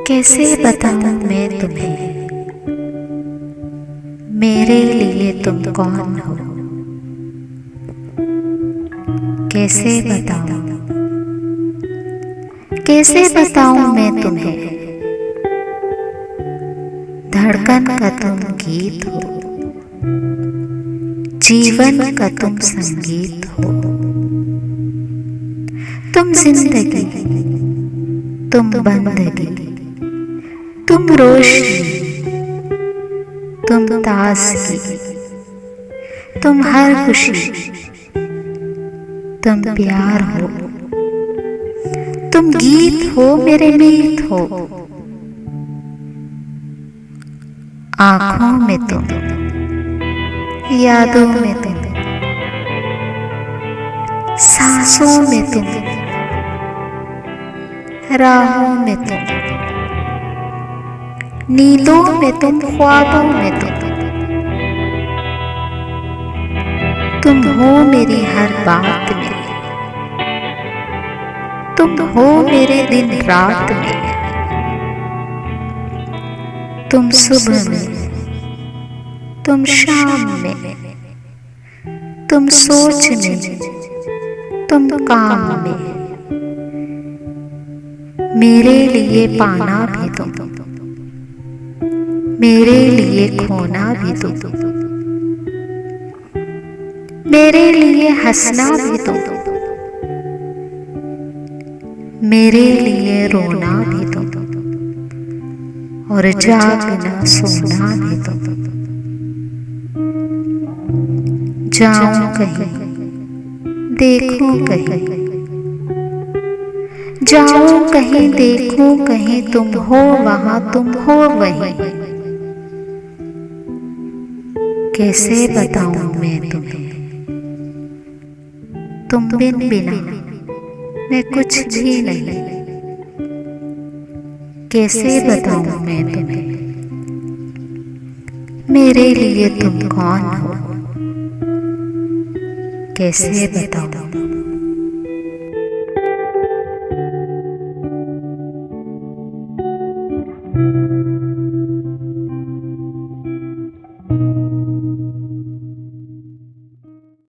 कैसे बताऊं मैं तुम्हें, मेरे लिए तुम कौन हो। कैसे बताऊं, कैसे बताऊं मैं तुम्हें, धड़कन का तुम गीत हो, जीवन का तुम संगीत हो। तुम जिंदगी, तुम बंदगी, तुम रोशनी, तुम ताजगी, तुम हर खुशी, तुम प्यार हो। तुम गीत हो, मेरे मीत हो। आंखों में तुम, यादों में तुम, सांसों में तुम, राहों में तुम, नींदों में तुम, ख्वाबों में तुम हो मेरी हर बात में। तुम हो मेरे दिन रात में। तुम सुबह में, तुम शाम में, तुम सोच में, तुम काम में। मेरे लिए पाना भी तुम, मेरे लिए खोना भी तुम, मेरे लिए हंसना भी तुम, मेरे लिए रोना भी तुम, और जागना सोना भी तुम। जाऊं कहीं, देखूं कहीं, जाऊं कहीं, देखूं कहीं, तुम हो वहां, तुम हो वहीं। कैसे बताऊं मैं तुम्हें, तुम बिन बिना मैं कुछ भी नहीं। कैसे बताऊं मैं तुम्हें, मेरे लिए तुम कौन हो। कैसे बताऊं।